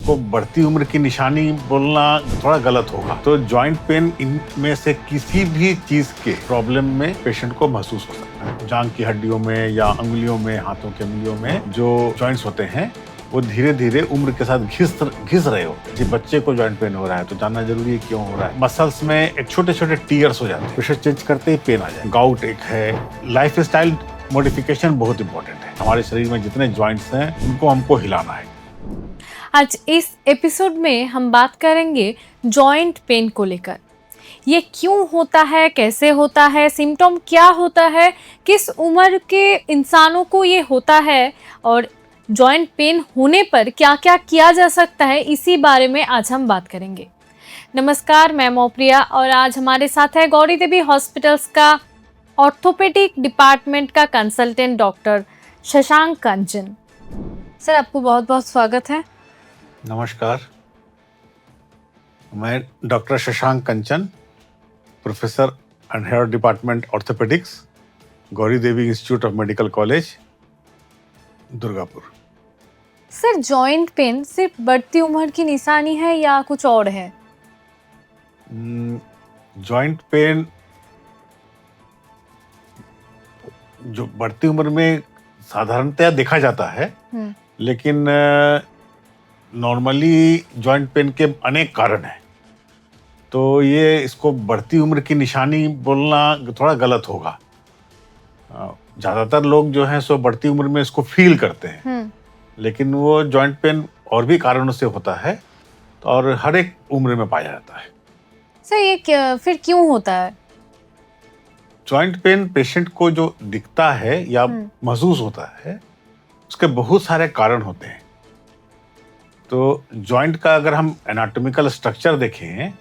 इसको बढ़ती उम्र की निशानी बोलना थोड़ा गलत होगा। तो जॉइंट पेन इनमें से किसी भी चीज के प्रॉब्लम में पेशेंट को महसूस हो सकता है। जांघ की हड्डियों में या अंगुलियों में, हाथों की अंगुलियों में जो जॉइंट्स होते हैं वो धीरे धीरे उम्र के साथ घिस रहे हो। जी, बच्चे को जॉइंट पेन हो रहा है तो जानना जरूरी है क्यों हो रहा है। मसल्स में एक छोटे छोटे टीयर्स हो जाते हैं, प्रेशर चेंज करते ही पेन आ जाए। गाउट एक है। लाइफ स्टाइल मॉडिफिकेशन बहुत इंपॉर्टेंट है। हमारे शरीर में जितने जॉइंट्स हैं उनको हमको हिलाना है। आज इस एपिसोड में हम बात करेंगे जॉइंट पेन को लेकर। ये क्यों होता है, कैसे होता है, सिम्टम क्या होता है, किस उम्र के इंसानों को ये होता है और जॉइंट पेन होने पर क्या क्या किया जा सकता है, इसी बारे में आज हम बात करेंगे। नमस्कार, मैं मोप्रिया और आज हमारे साथ है गौरी देवी हॉस्पिटल्स का ऑर्थोपेडिक डिपार्टमेंट का कंसल्टेंट डॉक्टर शशांक कंचन। सर, आपको बहुत बहुत स्वागत है। नमस्कार, मैं doctor Shashank Kanchan, professor and head department orthopaedics, Gauri Devi institute of medical college, Durgapur. Sir, joint pain सिर्फ बढ़ती उम्र की निशानी है या कुछ और है? जॉइंट पेन जो बढ़ती उम्र में साधारणतया देखा जाता है, लेकिन नॉर्मली जॉइंट पेन के अनेक कारण हैं। तो ये इसको बढ़ती उम्र की निशानी बोलना थोड़ा गलत होगा। ज़्यादातर लोग जो हैं सो बढ़ती उम्र में इसको फील करते हैं, लेकिन वो जॉइंट पेन और भी कारणों से होता है और हर एक उम्र में पाया जाता है। सर, ये फिर क्यों होता है? जॉइंट पेन पेशेंट को जो दिखता है या महसूस होता है, उसके बहुत सारे कारण होते हैं। तो जॉइंट का अगर हम एनाटॉमिकल स्ट्रक्चर देखें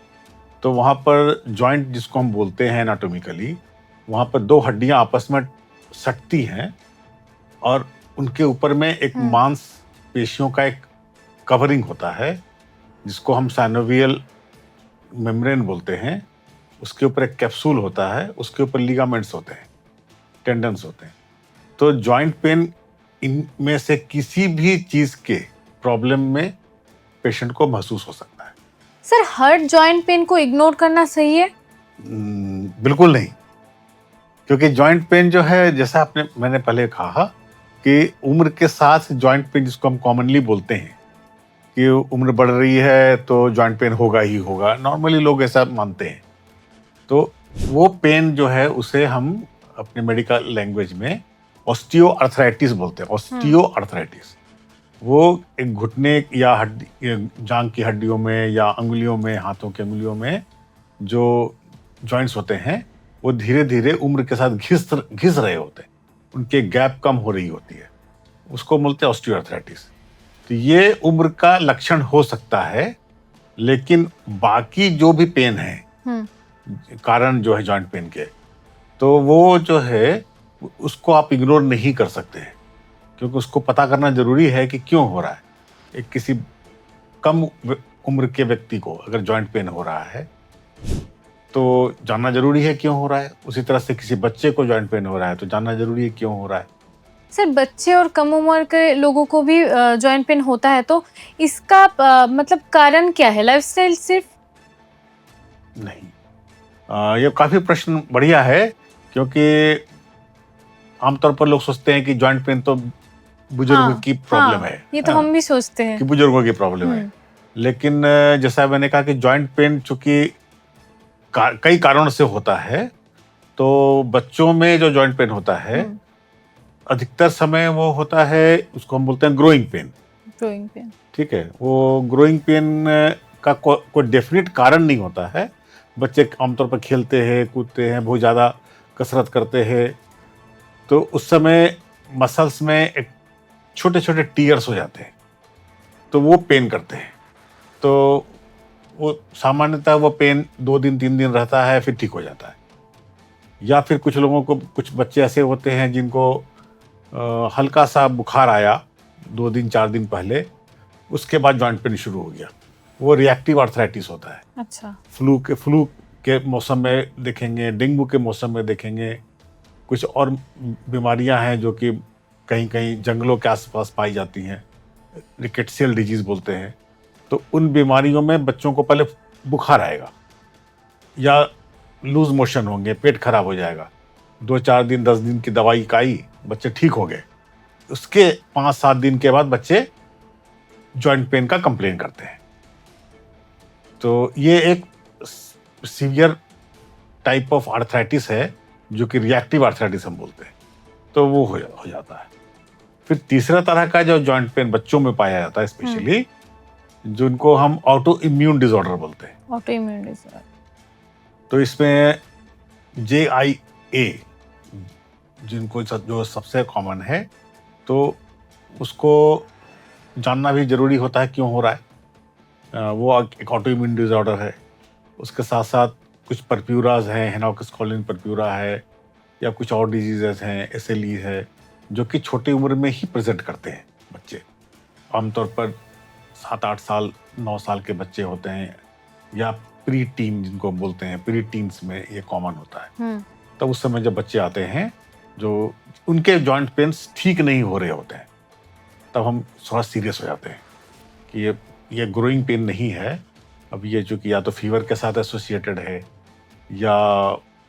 तो वहाँ पर जॉइंट जिसको हम बोलते हैं एनाटॉमिकली, वहाँ पर दो हड्डियाँ आपस में सटती हैं और उनके ऊपर में एक मांस पेशियों का एक कवरिंग होता है जिसको हम साइनोवियल मेम्ब्रेन बोलते हैं। उसके ऊपर एक कैप्सूल होता है, उसके ऊपर लिगामेंट्स होते हैं, टेंडन्स होते हैं। तो जॉइंट पेन इनमें से किसी भी चीज़ के प्रॉब्लम में पेशेंट को महसूस हो सकता है। सर, हर जॉइंट पेन को इग्नोर करना सही है? बिल्कुल नहीं, क्योंकि जॉइंट पेन जो है, जैसा मैंने पहले कहा कि उम्र के साथ जॉइंट पेन, जिसको हम कॉमनली बोलते हैं कि उम्र बढ़ रही है तो जॉइंट पेन होगा ही होगा, नॉर्मली लोग ऐसा मानते हैं। तो वो पेन जो है उसे हम अपने मेडिकल लैंग्वेज में ऑस्टियोआर्थराइटिस बोलते हैं। ऑस्टियोआर्थराइटिस वो एक घुटने या जांघ की हड्डियों में या अंगुलियों में, हाथों की अंगुलियों में जो जॉइंट्स होते हैं वो धीरे धीरे उम्र के साथ घिस रहे होते हैं, उनके गैप कम हो रही होती है, उसको बोलते हैं ऑस्टियोआर्थराइटिस। तो ये उम्र का लक्षण हो सकता है, लेकिन बाकी जो भी पेन है, कारण जो है जॉइंट पेन के, तो वो जो है उसको आप इग्नोर नहीं कर सकते हैं, क्योंकि उसको पता करना जरूरी है कि क्यों हो रहा है। एक किसी कम उम्र के व्यक्ति को अगर जॉइंट पेन हो रहा है तो जानना जरूरी है क्यों हो रहा है। उसी तरह से किसी बच्चे को जॉइंट पेन हो रहा है तो जानना जरूरी है क्यों हो रहा है। सर, बच्चे और कम उम्र के लोगों को भी जॉइंट पेन होता है, तो इसका मतलब कारण क्या है? लाइफस्टाइल सिर्फ नहीं। ये काफी प्रश्न बढ़िया है, क्योंकि आमतौर पर लोग सोचते हैं कि जॉइंट पेन तो बुजुर्गों की प्रॉब्लम है। ये तो हम भी सोचते हैं कि बुजुर्गों की प्रॉब्लम है, लेकिन जैसा मैंने कहा कि जॉइंट पेन चूंकि कई कारणों से होता है, तो बच्चों में जो जॉइंट पेन होता है अधिकतर समय वो होता है, उसको हम बोलते हैं ग्रोइंग पेन। ठीक है, वो ग्रोइंग पेन का कोई डेफिनेट कारण नहीं होता है। बच्चे आमतौर पर खेलते हैं, कूदते हैं, बहुत ज़्यादा कसरत करते हैं, तो उस समय मसल्स में एक छोटे छोटे टीयर्स हो जाते हैं, तो वो पेन करते हैं। तो वो सामान्यतः वो पेन 2 दिन 3 दिन रहता है, फिर ठीक हो जाता है। या फिर कुछ लोगों को, कुछ बच्चे ऐसे होते हैं जिनको हल्का सा बुखार आया 2 दिन 4 दिन पहले, उसके बाद जॉइंट पेन शुरू हो गया, वो रिएक्टिव आर्थराइटिस होता है। अच्छा। फ्लू के मौसम में देखेंगे, डेंगू के मौसम में देखेंगे, कुछ और बीमारियां हैं जो कि कहीं कहीं जंगलों के आसपास पाई जाती हैं, रिकेट्सियल डिजीज बोलते हैं, तो उन बीमारियों में बच्चों को पहले बुखार आएगा या लूज मोशन होंगे, पेट खराब हो जाएगा, 2-4 दिन 10 दिन की दवाई खाई, बच्चे ठीक हो गए। उसके 5-7 दिन के बाद बच्चे जॉइंट पेन का कंप्लेन करते हैं। तो ये एक सीवियर टाइप ऑफ आर्थराइटिस है, जो कि रिएक्टिव आर्थराइटिस हम बोलते हैं, तो वो हो जाता है। फिर तीसरा तरह का जो जॉइंट पेन बच्चों में पाया जाता है स्पेशली, जिनको हम ऑटो इम्यून डिसऑर्डर बोलते हैं। Auto immune disorder. तो इसमें JIA जिनको जो सबसे कॉमन है, तो उसको जानना भी जरूरी होता है क्यों हो रहा है। वो एक ऑटो इम्यून डिसऑर्डर है। उसके साथ साथ कुछ परप्यूराज हैं, हेनॉकस कॉलिन परप्यूरा है, या कुछ और डिजीजेस हैं, SLE है, जो कि छोटी उम्र में ही प्रेजेंट करते हैं बच्चे। आमतौर पर 7-8 साल 9 साल के बच्चे होते हैं, या प्री टीन जिनको बोलते हैं, प्री टीन्स में ये कॉमन होता है। तब उस समय जब बच्चे आते हैं जो उनके जॉइंट पेन्स ठीक नहीं हो रहे होते हैं, तब हम थोड़ा सीरियस हो जाते हैं कि ये ग्रोइंग पेन नहीं है, अब ये जो कि या तो फीवर के साथ एसोसिएटेड है या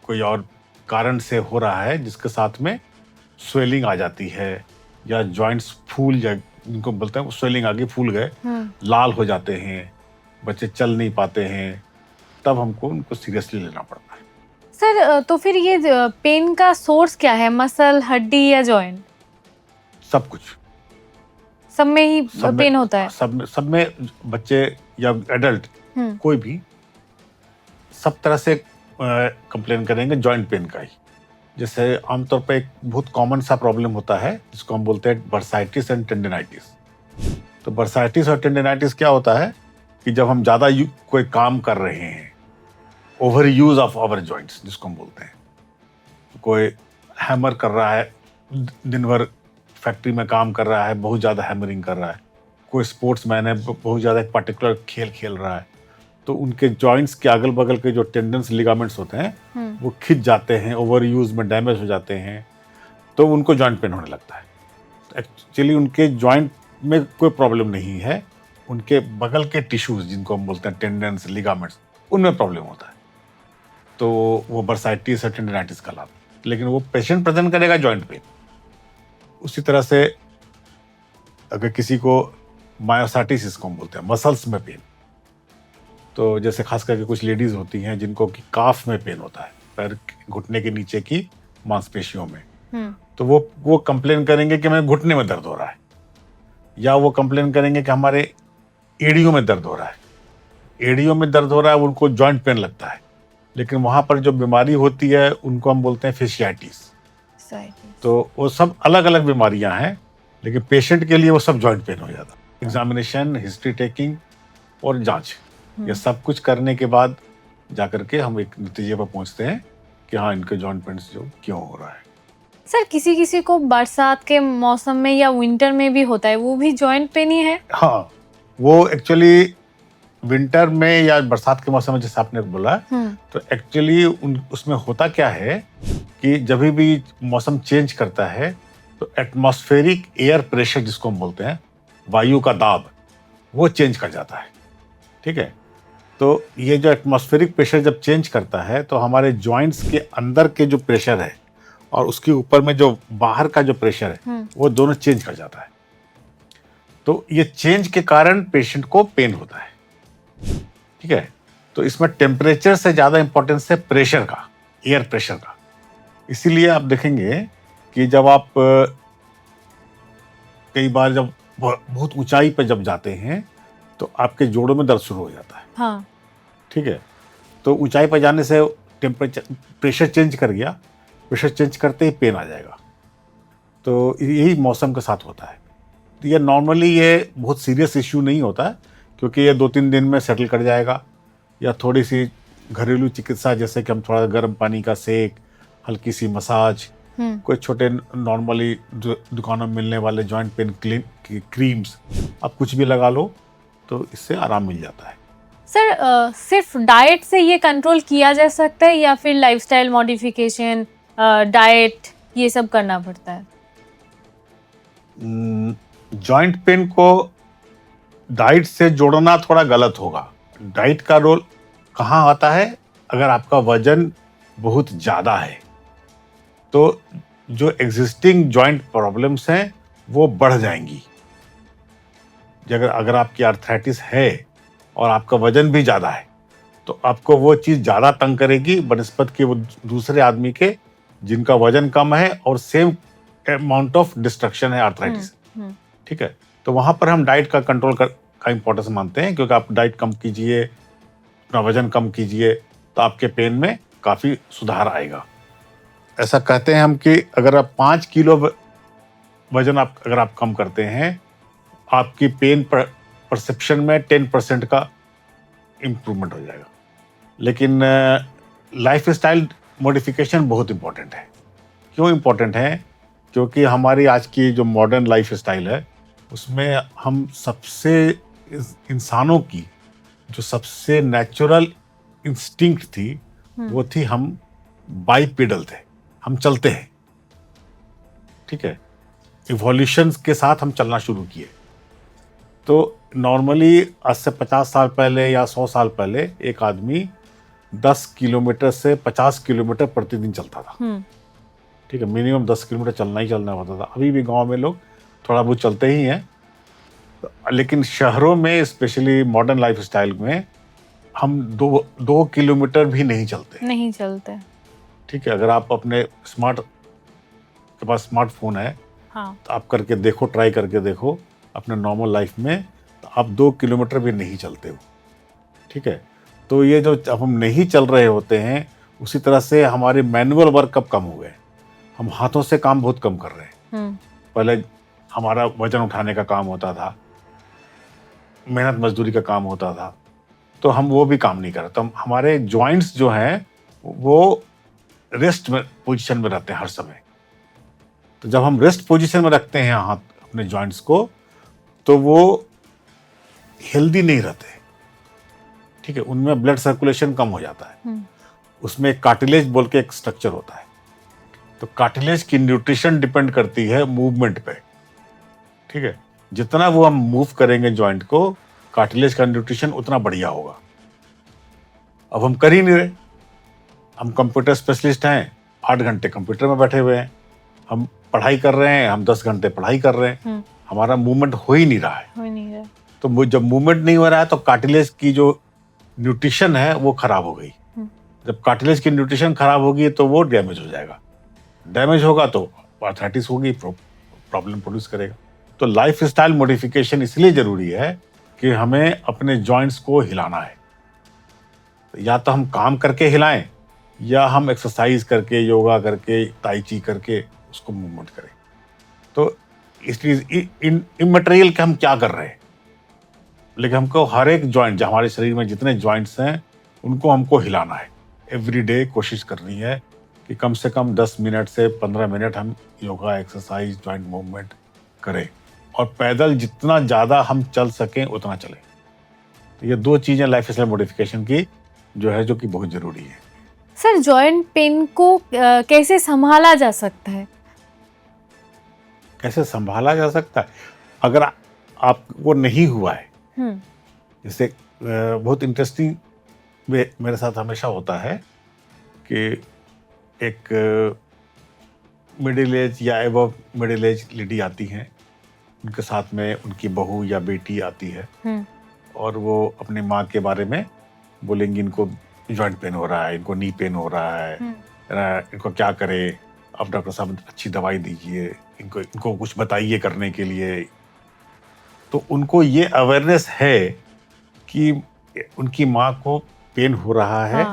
कोई और कारण से हो रहा है, जिसके साथ में स्वेलिंग आ जाती है, या जॉइंट्स फूल जा, जिनको बोलते हैं स्वेलिंग आ गई, फूल गए, लाल हो जाते हैं, बच्चे चल नहीं पाते हैं, तब हमको उनको सीरियसली लेना पड़ता है। सर, तो फिर ये पेन का सोर्स क्या है? मसल, हड्डी या जॉइंट? सब कुछ, सब में ही पेन होता है? सब में बच्चे या एडल्ट कोई भी सब तरह से कंप्लेन करेंगे जॉइंट पेन का ही। जैसे आमतौर पर एक बहुत कॉमन सा प्रॉब्लम होता है जिसको हम बोलते हैं बर्साइटिस एंड टेंडिनाइटिस। तो बर्साइटिस और टेंडिनाइटिस क्या होता है कि जब हम ज़्यादा कोई काम कर रहे हैं, over use of our joints जिसको हम बोलते हैं, कोई हैमर कर रहा है, दिन भर फैक्ट्री में काम कर रहा है, बहुत ज़्यादा हैमरिंग कर रहा है, कोई स्पोर्ट्समैन है, बहुत ज़्यादा एक पर्टिकुलर खेल खेल रहा है, तो उनके जॉइंट्स के अगल बगल के जो टेंडन्स लिगामेंट्स होते हैं वो खिंच जाते हैं, ओवर यूज में डैमेज हो जाते हैं, तो उनको जॉइंट पेन होने लगता है। एक्चुअली उनके जॉइंट में कोई प्रॉब्लम नहीं है, उनके बगल के टिश्यूज जिनको हम बोलते हैं टेंडन्स, लिगामेंट्स, उनमें प्रॉब्लम होता है, तो वो बर्साइटिस और टेंडिनाइटिस कहलाता है। लेकिन वो पेशेंट प्रेजेंट करेगा जॉइंट पेन। उसी तरह से अगर किसी को मायोसाइटिस जिसको हम बोलते हैं, मसल्स में पेन, तो जैसे खास करके कुछ लेडीज होती हैं जिनको कि काफ में पेन होता है, पैर घुटने के नीचे की मांसपेशियों में, तो वो कंप्लेन करेंगे कि मैं घुटने में दर्द हो रहा है, या वो कंप्लेन करेंगे कि हमारे एड़ियों में दर्द हो रहा है। एड़ियों में दर्द हो रहा है, उनको जॉइंट पेन लगता है, लेकिन वहां पर जो बीमारी होती है उनको हम बोलते हैं फेशियाइटिस। तो वो सब अलग अलग बीमारियां हैं, लेकिन पेशेंट के लिए वो सब जॉइंट पेन हो जाता है। एग्जामिनेशन, हिस्ट्री टेकिंग और जांच, ये सब कुछ करने के बाद जाकर के हम एक नतीजे पर पहुंचते हैं कि हाँ, इनके जॉइंट पेन जो क्यों हो रहा है। सर, किसी किसी को बरसात के मौसम में या विंटर में भी होता है, वो भी जॉइंट पेन ही है? हाँ, वो एक्चुअली विंटर में या बरसात के मौसम में जैसे आपने बोला, तो एक्चुअली उसमें होता क्या है कि जब भी मौसम चेंज करता है तो एटमॉस्फेरिक एयर प्रेशर जिसको हम बोलते हैं, वायु का दाब, वो चेंज कर जाता है। ठीक है, तो ये जो एटमॉस्फेरिक प्रेशर जब चेंज करता है तो हमारे जॉइंट्स के अंदर के जो प्रेशर है और उसके ऊपर में जो बाहर का जो प्रेशर है, वो दोनों चेंज कर जाता है। तो ये चेंज के कारण पेशेंट को पेन होता है। ठीक है, तो इसमें टेम्परेचर से ज्यादा इंपॉर्टेंस है प्रेशर का, एयर प्रेशर का। इसीलिए आप देखेंगे कि जब आप कई बार जब बहुत ऊंचाई पर जब जाते हैं तो आपके जोड़ों में दर्द शुरू हो जाता है। हाँ। ठीक है, तो ऊंचाई पर जाने से टेम्परेचर, प्रेशर चेंज कर गया, प्रेशर चेंज करते ही पेन आ जाएगा। तो यही मौसम के साथ होता है। तो ये नॉर्मली ये बहुत सीरियस इश्यू नहीं होता है, क्योंकि ये 2-3 दिन में सेटल कर जाएगा, या थोड़ी सी घरेलू चिकित्सा जैसे कि हम थोड़ा गर्म पानी का सेक, हल्की सी मसाज, कोई छोटे नॉर्मली दुकानों में मिलने वाले जॉइंट पेन क्रीम्स, आप कुछ भी लगा लो तो इससे आराम मिल जाता है। सर, सिर्फ डाइट से ये कंट्रोल किया जा सकता है या फिर लाइफस्टाइल मॉडिफिकेशन, डाइट, ये सब करना पड़ता है? जॉइंट पेन को डाइट से जोड़ना थोड़ा गलत होगा। डाइट का रोल कहाँ आता है? अगर आपका वजन बहुत ज़्यादा है तो जो एग्जिस्टिंग जॉइंट प्रॉब्लम्स हैं वो बढ़ जाएंगी। अगर आपकी आर्थराइटिस है और आपका वजन भी ज़्यादा है तो आपको वो चीज़ ज़्यादा तंग करेगी बनस्पत के वो दूसरे आदमी के जिनका वजन कम है और सेम अमाउंट ऑफ डिस्ट्रक्शन है आर्थराइटिस। ठीक है, तो वहाँ पर हम डाइट का कंट्रोल का इम्पोर्टेंस मानते हैं, क्योंकि आप डाइट कम कीजिए, अपना वजन कम कीजिए तो आपके पेन में काफ़ी सुधार आएगा। ऐसा कहते हैं हम कि अगर आप 5 किलो वजन अगर आप कम करते हैं, आपकी पेन परसेप्शन में 10% का इम्प्रूवमेंट हो जाएगा। लेकिन लाइफ स्टाइल मॉडिफिकेशन बहुत इम्पोर्टेंट है। क्यों इम्पोर्टेंट है? क्योंकि हमारी आज की जो मॉडर्न लाइफ स्टाइल है उसमें हम सबसे इंसानों की जो सबसे नेचुरल इंस्टिंक्ट थी वो थी हम बाइपेडल थे, हम चलते हैं। ठीक है, इवोल्यूशन के साथ हम चलना शुरू किए। तो नॉर्मली आज से 50 साल पहले या 100 साल पहले एक आदमी 10 किलोमीटर से 50 किलोमीटर प्रतिदिन चलता था। ठीक है, मिनिमम 10 किलोमीटर चलना होता था। अभी भी गांव में लोग थोड़ा बहुत चलते ही हैं, लेकिन शहरों में स्पेशली मॉडर्न लाइफ स्टाइल में हम 2 किलोमीटर भी नहीं चलते। ठीक है, अगर आप अपने के पास स्मार्टफोन है, हाँ, तो आप करके देखो, ट्राई करके देखो अपने नॉर्मल लाइफ में, तो आप 2 किलोमीटर भी नहीं चलते हो। ठीक है, तो ये जो अब हम नहीं चल रहे होते हैं, उसी तरह से हमारे मैनुअल वर्क अब कम हो गए। हम हाथों से काम बहुत कम कर रहे हैं। पहले हमारा वजन उठाने का काम होता था, मेहनत मजदूरी का काम होता था, तो हम वो भी काम नहीं कर रहे। तो हमारे जॉइंट्स जो हैं वो रेस्ट में पोजीशन में रहते हैं हर समय। तो जब हम रेस्ट पोजीशन में रखते हैं हाथ अपने जॉइंट्स को, तो वो हेल्दी नहीं रहते। ठीक है, उनमें ब्लड सर्कुलेशन कम हो जाता है। उसमें कार्टिलेज बोल के एक स्ट्रक्चर होता है, तो कार्टिलेज की न्यूट्रिशन डिपेंड करती है मूवमेंट पे। ठीक है, जितना वो हम मूव करेंगे जॉइंट को, कार्टिलेज का न्यूट्रिशन उतना बढ़िया होगा। अब हम कर ही नहीं रहे। हम कंप्यूटर स्पेशलिस्ट हैं, 8 घंटे कंप्यूटर में बैठे हुए हैं। हम पढ़ाई कर रहे हैं, हम 10 घंटे पढ़ाई कर रहे हैं, हमारा मूवमेंट हो ही नहीं रहा है। तो जब मूवमेंट नहीं हो रहा है तो कार्टिलेज की जो न्यूट्रिशन है वो खराब हो गई। जब कार्टिलेज की न्यूट्रिशन खराब होगी तो वो डैमेज हो जाएगा। डैमेज होगा तो आर्थराइटिस होगी, प्रॉब्लम प्रोड्यूस करेगा। तो लाइफ स्टाइल मॉडिफिकेशन इसलिए जरूरी है कि हमें अपने जॉइंट्स को हिलाना है। या तो हम काम करके हिलाएं या हम एक्सरसाइज करके, योगा करके, ताई ची करके उसको मूवमेंट करें। तो इसलिए इमटेरियल के हम क्या कर रहे हैं, लेकिन हमको हर एक जॉइंट, जो हमारे शरीर में जितने जॉइंट्स हैं उनको हमको हिलाना है। एवरी डे कोशिश करनी है कि कम से कम 10 मिनट से 15 मिनट हम योगा, एक्सरसाइज, जॉइंट मूवमेंट करें, और पैदल जितना ज़्यादा हम चल सकें उतना चलें। तो ये 2 चीज़ें लाइफ स्टाइल मॉडिफिकेशन की जो कि बहुत ज़रूरी है। सर, जॉइंट पेन को कैसे संभाला जा सकता है? कैसे संभाला जा सकता है? अगर आपको नहीं हुआ है, जैसे बहुत इंटरेस्टिंग मेरे साथ हमेशा होता है कि एक मिडिल एज या एबव मिडिल एज लेडी आती हैं, उनके साथ में उनकी बहू या बेटी आती है, और वो अपनी माँ के बारे में बोलेंगी, इनको जॉइंट पेन हो रहा है, इनको नी पेन हो रहा है, इनको क्या करे, अब डॉक्टर साहब अच्छी दवाई दीजिए, इनको कुछ बताइए करने के लिए। तो उनको ये अवेयरनेस है कि उनकी माँ को पेन हो रहा है,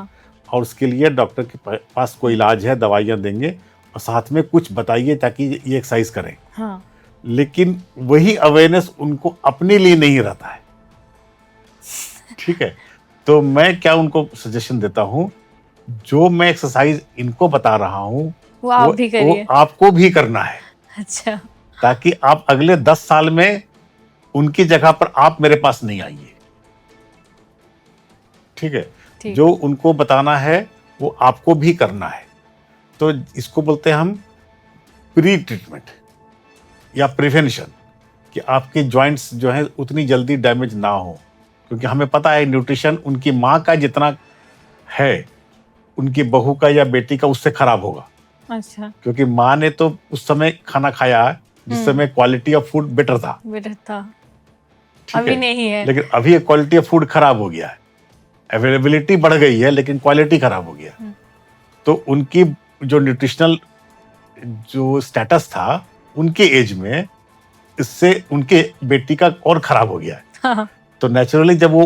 और उसके लिए डॉक्टर के पास कोई इलाज है, दवाइयाँ देंगे, और साथ में कुछ बताइए ताकि ये एक्सरसाइज करें। लेकिन वही अवेयरनेस उनको अपने लिए नहीं रहता है। ठीक है, तो मैं क्या उनको सजेशन देता हूँ, जो मैं एक्सरसाइज इनको बता रहा हूँ वो आप भी करिए, वो आपको भी करना है। अच्छा, ताकि आप अगले 10 साल में उनकी जगह पर आप मेरे पास नहीं आइए। ठीक है, जो उनको बताना है वो आपको भी करना है। तो इसको बोलते हैं हम प्री ट्रीटमेंट या प्रिवेंशन, कि आपके जॉइंट्स जो है उतनी जल्दी डैमेज ना हो, क्योंकि हमें पता है न्यूट्रिशन उनकी माँ का जितना है उनकी बहू का या बेटी का उससे खराब होगा, अच्छा, क्योंकि माँ ने तो उस समय खाना खाया जिस समय क्वालिटी ऑफ फूड बेटर था, बेटर था, ठीक अभी है? नहीं है। लेकिन अभी क्वालिटी ऑफ फूड खराब हो गया है, अवेलेबिलिटी बढ़ गई है लेकिन क्वालिटी खराब हो गया है। तो उनकी जो न्यूट्रिशनल जो स्टेटस था उनके एज में, इससे उनके बेटी का और खराब हो गया है। हाँ, तो नेचुरली जब वो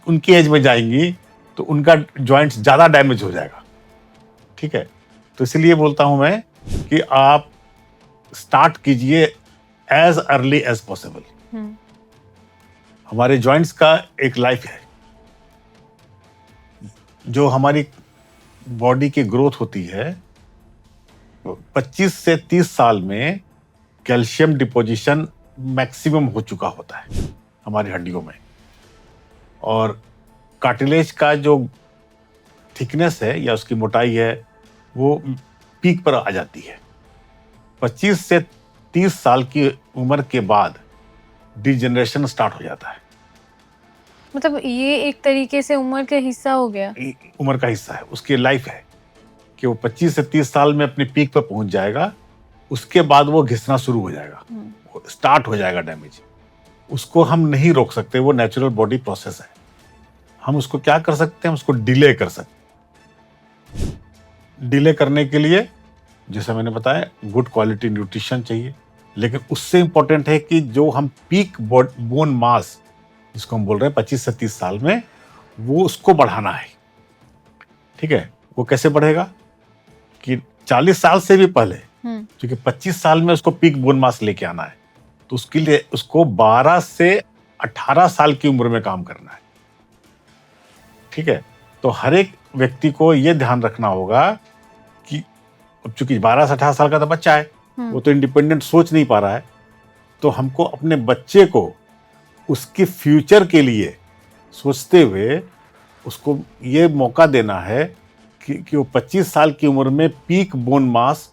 उनकी एज में जाएंगी तो उनका जॉइंट्स ज्यादा डैमेज हो जाएगा, ठीक है? तो इसलिए बोलता हूं मैं कि आप स्टार्ट कीजिए एज अर्ली एज पॉसिबल। हम्म, हमारे जॉइंट्स का एक लाइफ है, जो हमारी बॉडी की ग्रोथ होती है 25 से 30 साल में कैल्शियम डिपोजिशन मैक्सिमम हो चुका होता है हमारी हड्डियों में, और कार्टिलेज का जो थिकनेस है या उसकी मोटाई है वो पीक पर आ जाती है। 25 से 30 साल की उम्र के बाद डिजेनरेशन स्टार्ट हो जाता है। मतलब ये एक तरीके से उम्र का हिस्सा हो गया। उम्र का हिस्सा है, उसकी लाइफ है कि वो 25 से 30 साल में अपनी पीक पर पहुंच जाएगा, उसके बाद वो घिसना शुरू हो जाएगा, वो स्टार्ट हो जाएगा डैमेज। उसको हम नहीं रोक सकते, वो नेचुरल बॉडी प्रोसेस है। हम उसको क्या कर सकते हैं, उसको डिले कर सकते हैं। डिले करने के लिए जैसे मैंने बताया गुड क्वालिटी न्यूट्रिशन चाहिए, लेकिन उससे इंपॉर्टेंट है कि जो हम पीक बोन मास जिसको हम बोल रहे हैं 25 से 30 साल में, वो उसको बढ़ाना है, ठीक है? वो कैसे बढ़ेगा कि 40 साल से भी पहले, क्योंकि 25 साल में उसको पीक बोन मास लेके आना है, तो उसके लिए उसको 12 से 18 साल की उम्र में काम करना है, ठीक है? तो हर एक व्यक्ति को यह ध्यान रखना होगा कि अब चूंकि 12 से 18 साल का तो बच्चा है, वो तो इंडिपेंडेंट सोच नहीं पा रहा है, तो हमको अपने बच्चे को उसके फ्यूचर के लिए सोचते हुए उसको ये मौका देना है कि वो 25 साल की उम्र में पीक बोन मास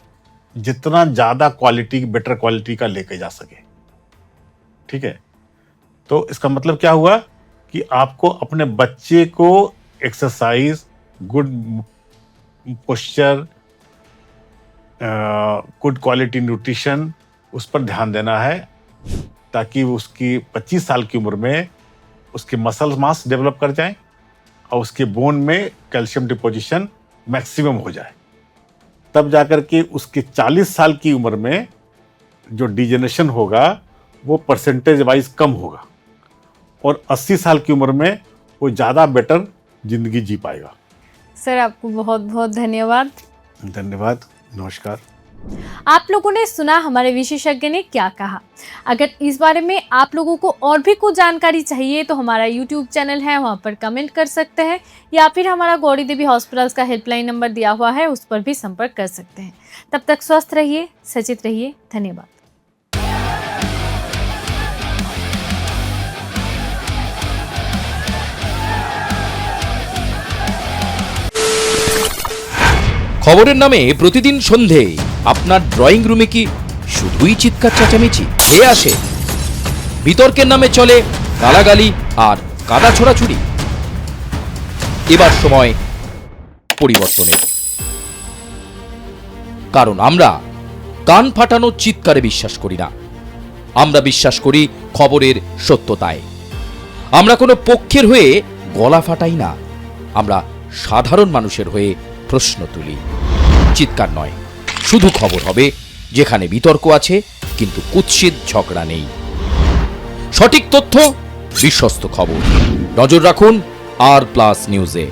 जितना ज़्यादा क्वालिटी, बेटर क्वालिटी का लेके जा सके, ठीक है? तो इसका मतलब क्या हुआ कि आपको अपने बच्चे को exercise, good posture, good quality nutrition, उस पर ध्यान देना है, ताकि उसकी 25 साल की उम्र में उसके मसल मास डेवलप कर जाए और उसके बोन में कैल्शियम डिपोजिशन मैक्सिमम हो जाए। तब जाकर के उसके 40 साल की उम्र में जो डिजेनरेशन होगा वो परसेंटेज वाइज कम होगा, और 80 साल की उम्र में वो ज़्यादा बेटर जिंदगी जी पाएगा। सर आपको बहुत बहुत धन्यवाद। धन्यवाद, नमस्कार। आप लोगों ने सुना हमारे विशेषज्ञ ने क्या कहा। अगर इस बारे में आप लोगों को और भी कुछ जानकारी चाहिए तो हमारा YouTube चैनल है, वहाँ पर कमेंट कर सकते हैं, या फिर हमारा गौरी देवी हॉस्पिटल्स का हेल्पलाइन नंबर दिया हुआ है, उस पर भी संपर्क कर सकते हैं। तब तक स्वस्थ रहिए, सचेत रहिए। धन्यवाद। খবরের নামে প্রতিদিন সন্ধে আপনার ড্রয়িং রুমে কি শুধুই চিৎকার চেঁচামেচি হে আসে? বিতর্কের নামে চলে গালাগালি আর কাদা ছোড়াছুড়ি। এবার সময় পরিবর্তনের, কারণ আমরা কান ফাটানো চিৎকারে বিশ্বাস করি না। আমরা বিশ্বাস করি খবরের সত্যতায়। আমরা কোনো পক্ষের হয়ে গলা ফাটাই না, আমরা সাধারণ মানুষের হয়ে প্রশ্ন তুলি। চিৎকার নয়, শুধু খবর হবে যেখানে বিতর্ক আছে কিন্তু কুৎসিত ঝগড়া নেই। সঠিক তথ্য, বিশ্বস্ত খবর। নজর রাখুন আর প্লাস নিউজে।